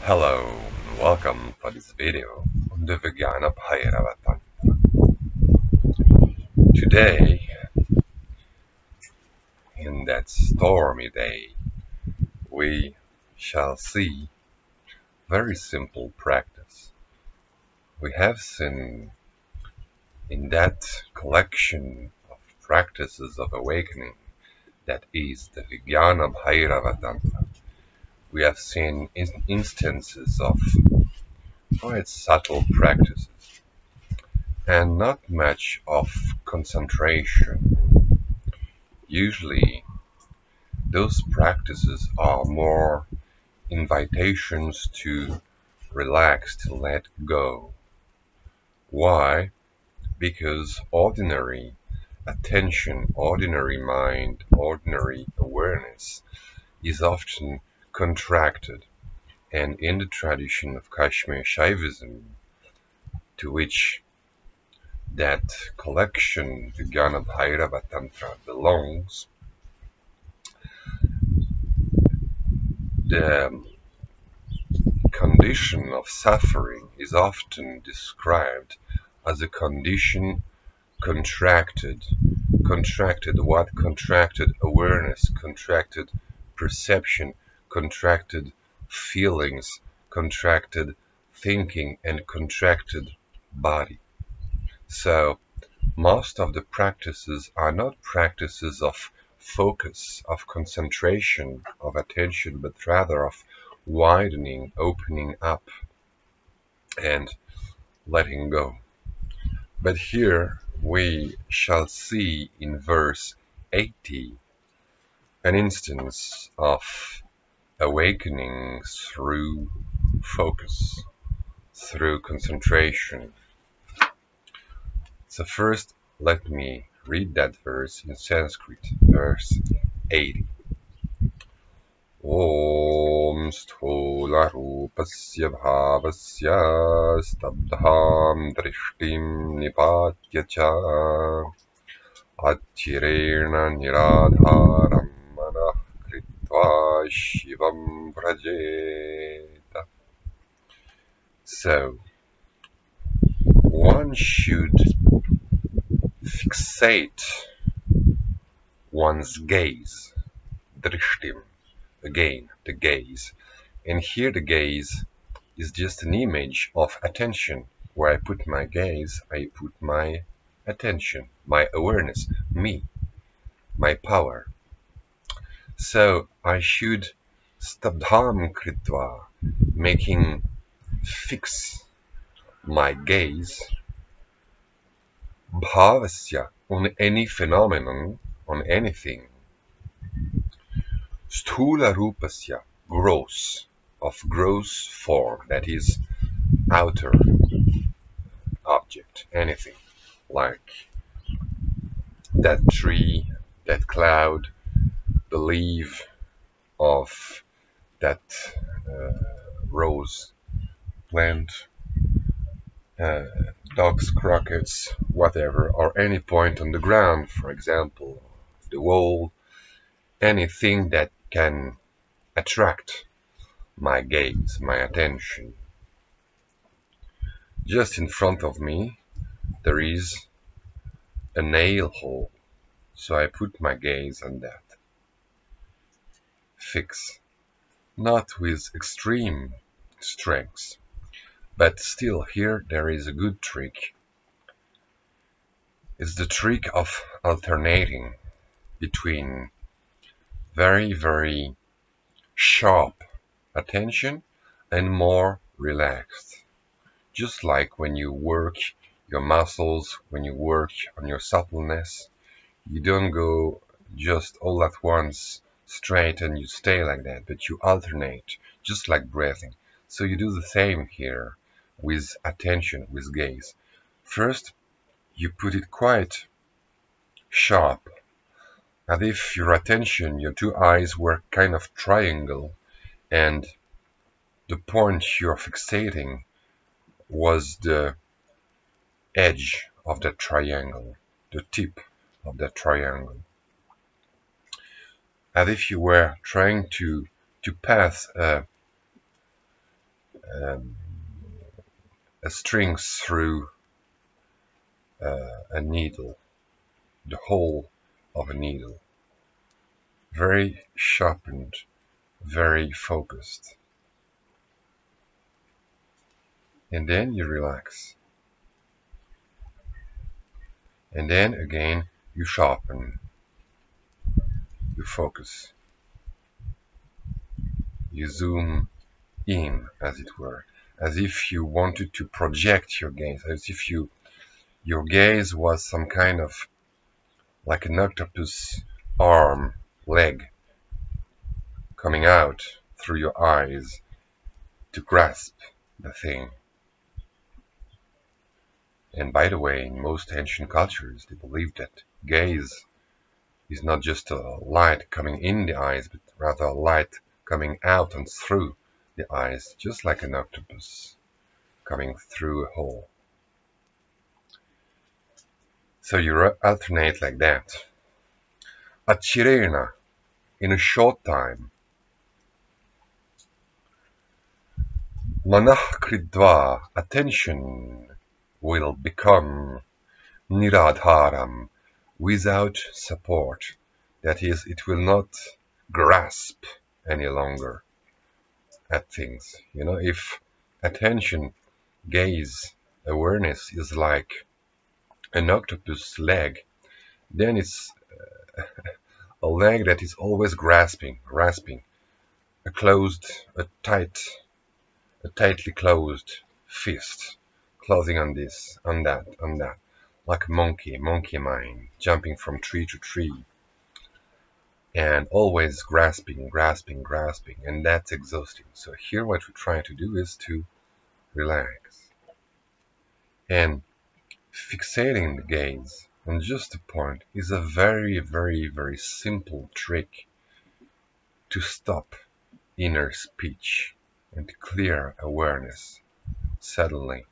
Hello, and welcome for this video on the Vijnana Bhairava tantra. Today, in that stormy day, we shall see very simple practice. We have seen in that collection of practices of awakening that is the Vijnana Bhairava tantra. We have seen instances of quite subtle practices and not much of concentration. Usually, those practices are more invitations to relax, to let go. Why? Because ordinary attention, ordinary mind, ordinary awareness is often contracted. And in the tradition of Kashmir Shaivism, to which that collection, Vijnana Bhairava Tantra, belongs, the condition of suffering is often described as a condition contracted. Contracted what? Contracted awareness, contracted perception, contracted feelings, contracted thinking, and contracted body. So most of the practices are not practices of focus, of concentration, of attention, but rather of widening, opening up, and letting go. But here we shall see in verse 80 an instance of awakening through focus, through concentration. So first let me read that verse in Sanskrit, verse 80. Om sthūlarūpasya bhāvasya stabdhāṃ dṛṣṭiṃ nipātya ca acireṇa nirādhāraṃ manaḥ kṛtvā śivaṃ vrajet. So, one should fixate one's gaze, dṛṣṭiṃ, again, the gaze. And here the gaze is just an image of attention. Where I put my gaze, I put my attention, my awareness, me, my power. So I should stabdhāṃ kṛtvā, making fix my gaze, bhāvasya, on any phenomenon, on anything, sthūlarūpasya, gross, of gross form, that is outer object, anything, like that tree, that cloud, the leaf of that rose plant, dogs, crockets, whatever, or any point on the ground, for example, the wall, anything that can attract my gaze, my attention. Just in front of me there is a nail hole, so I put my gaze on that. Fix, not with extreme strength, but still here there is a good trick. It's the trick of alternating between very, very sharp attention and more relaxed. Just like when you work your muscles, when you work on your suppleness, you don't go just all at once straight and you stay like that, but you alternate, just like breathing. So you do the same here with attention, with gaze. First, you put it quite sharp, as if your attention, your two eyes were kind of triangle, and the point you're fixating was the edge of that triangle, the tip of that triangle. As if you were trying to pass a um, a string through a needle, the hole of a needle, very sharpened, very focused. And then you relax. And then again you sharpen, you focus, you zoom in, as it were, as if you wanted to project your gaze, as if your gaze was some kind of like an octopus arm, leg coming out through your eyes to grasp the thing. And by the way, in most ancient cultures, they believed that gaze is not just a light coming in the eyes, but rather a light coming out and through the eyes, just like an octopus coming through a hole. So you alternate like that. Acireṇa, in a short time. Manaḥ kṛtvā, attention will become nirādhāraṃ, without support. That is, it will not grasp any longer at things. You know, if attention, gaze, awareness is like an octopus leg, then it's a leg that is always grasping, a tightly closed fist, closing on this, on that, like a monkey mind, jumping from tree to tree, and always grasping, and that's exhausting. So here what we're trying to do is to relax. And fixating the gaze on just a point is a very, very, very simple trick to stop inner speech and to clear awareness suddenly,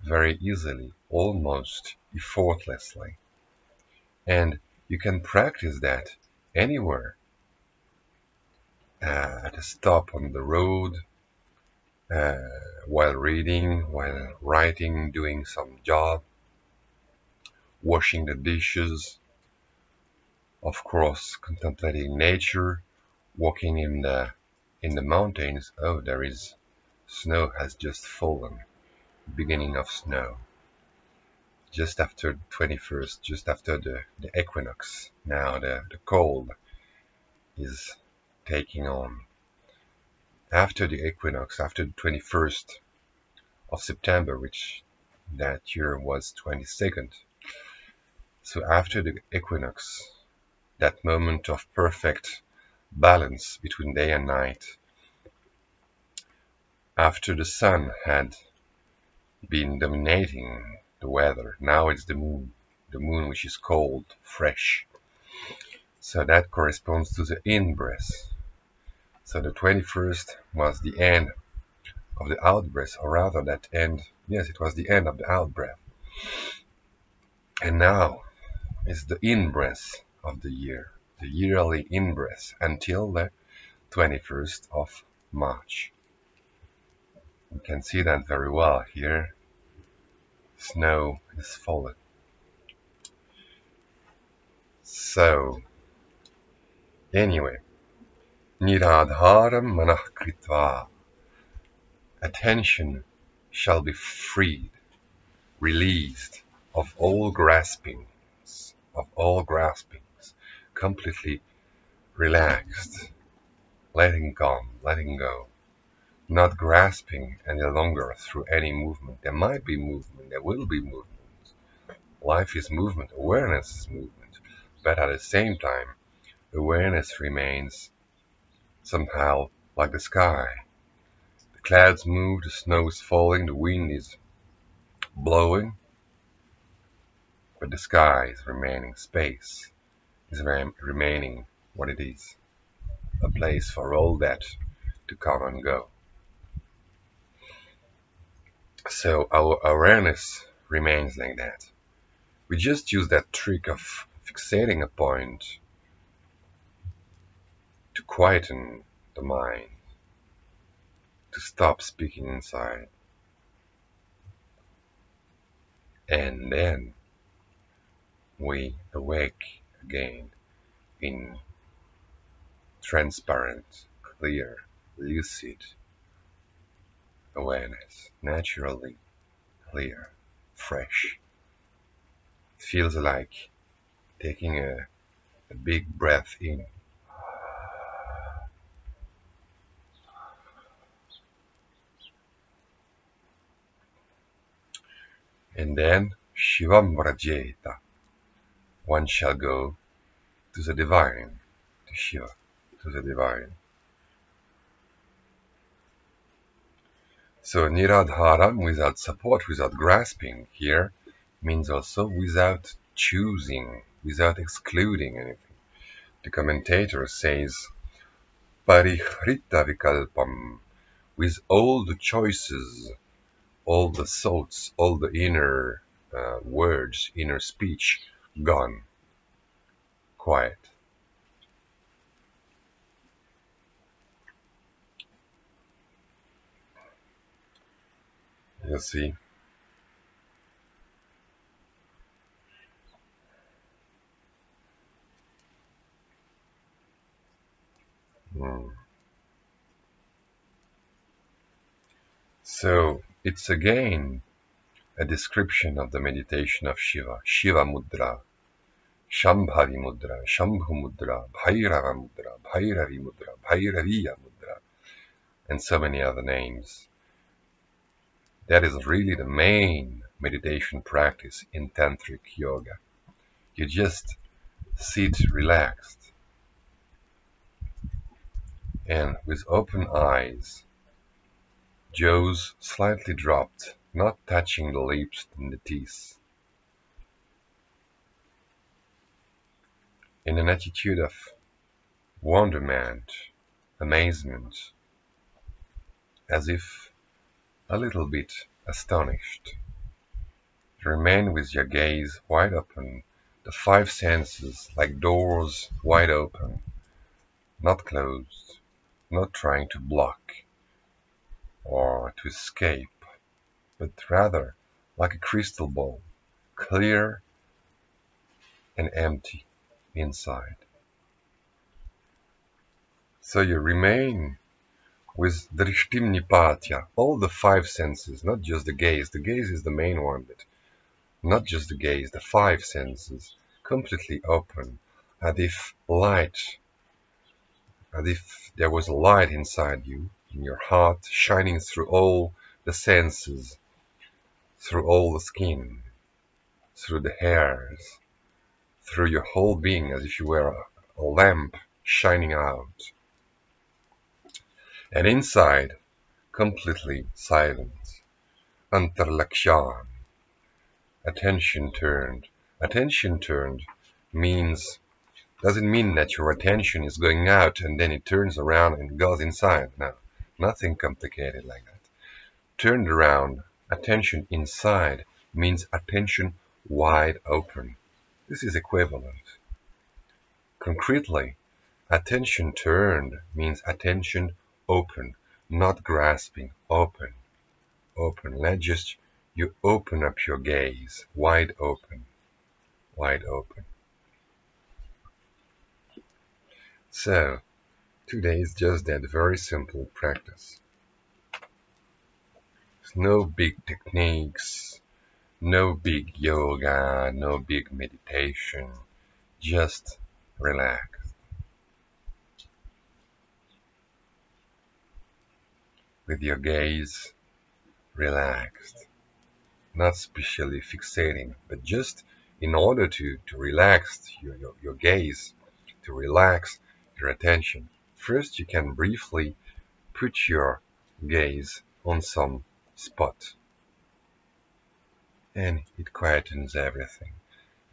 very easily, almost effortlessly. And you can practice that anywhere, at a stop on the road, while reading, while writing, doing some job, washing the dishes, of course, contemplating nature, walking in the mountains. Oh, there is snow has just fallen, beginning of snow, just after the 21st, just after the equinox. Now the cold is taking on. After the equinox, after the 21st of September, which that year was 22nd. So after the equinox, that moment of perfect balance between day and night, after the sun had been dominating the weather, now it's the moon which is cold, fresh. So that corresponds to the in-breath. So the 21st was the end of the out-breath, or rather that end, yes, it was the end of the out-breath. And now is the in-breath of the year, the yearly in-breath, until the 21st of March. You can see that very well here. Snow is falling. So, anyway, nirādhāraṃ manaḥ kṛtvā. Attention shall be freed, released of all graspings, completely relaxed, letting go, not grasping any longer through any movement. There might be movement, there will be movement. Life is movement, awareness is movement, but at the same time, awareness remains somehow like the sky. The clouds move, the snow is falling, the wind is blowing, but the sky is remaining, space is remaining what it is, a place for all that to come and go. So our awareness remains like that. We just use that trick of fixating a point to quieten the mind. to stop speaking inside. And then we awake again in transparent, clear, lucid awareness, naturally clear, fresh. It feels like taking a big breath in. And then śivaṃ vrajet, one shall go to the divine, to Shiva, to the divine. So nirādhāraṃ, without support, without grasping, here means also without choosing, without excluding anything. The commentator says, parihrita vikalpam, with all the choices, all the thoughts, all the inner words, inner speech gone. Quiet. You see? So it's again a description of the meditation of Shiva. Shiva mudra, Shambhavi mudra, Shambhu mudra, Bhairava mudra, Bhairavi mudra, Bhairaviya mudra, and so many other names. That is really the main meditation practice in tantric yoga. You just sit relaxed and with open eyes, jaws slightly dropped, not touching the lips and the teeth, in an attitude of wonderment, amazement, as if a little bit astonished. Remain with your gaze wide open, the five senses like doors wide open, not closed, not trying to block or to escape, but rather like a crystal ball, clear and empty inside. So you remain with dṛṣṭiṃ nipātya, all the five senses, not just the gaze. The gaze is the main one, but not just the gaze, the five senses, completely open, as if there was a light inside you, in your heart, shining through all the senses, through all the skin, through the hairs, through your whole being, as if you were a lamp shining out. And inside, completely silent, antarlakshan, attention turned. Attention turned doesn't mean that your attention is going out and then it turns around and goes inside. No, nothing complicated like that. Turned around, attention inside means attention wide open. This is equivalent. Concretely, attention turned means attention open, not grasping, open. Open. Let just you open up your gaze, wide open, wide open. So, today is just that very simple practice. No big techniques, no big yoga, no big meditation, just relax. With your gaze relaxed, not specially fixating, but just in order to relax your gaze, to relax your attention, first you can briefly put your gaze on some spot and it quietens everything.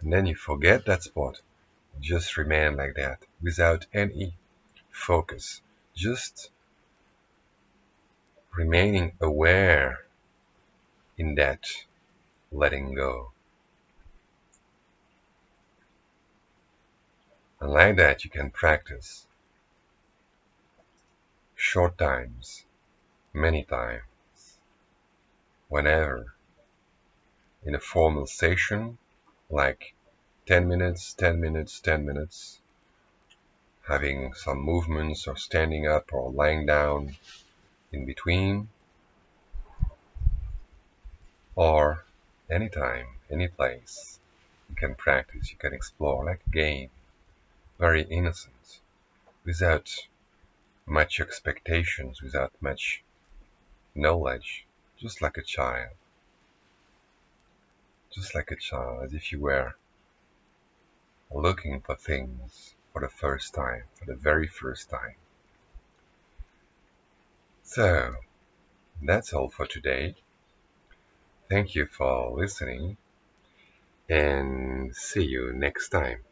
And then you forget that spot, just remain like that without any focus, just remaining aware in that letting go. And like that you can practice short times, many times, whenever, in a formal session, like 10 minutes, 10 minutes, 10 minutes, having some movements or standing up or lying down in between, or anytime, any place. You can practice, you can explore like a game, very innocent, without much expectations, without much knowledge, just like a child. Just like a child, as if you were looking for things for the first time, for the very first time. So, that's all for today. Thank you for listening, and see you next time.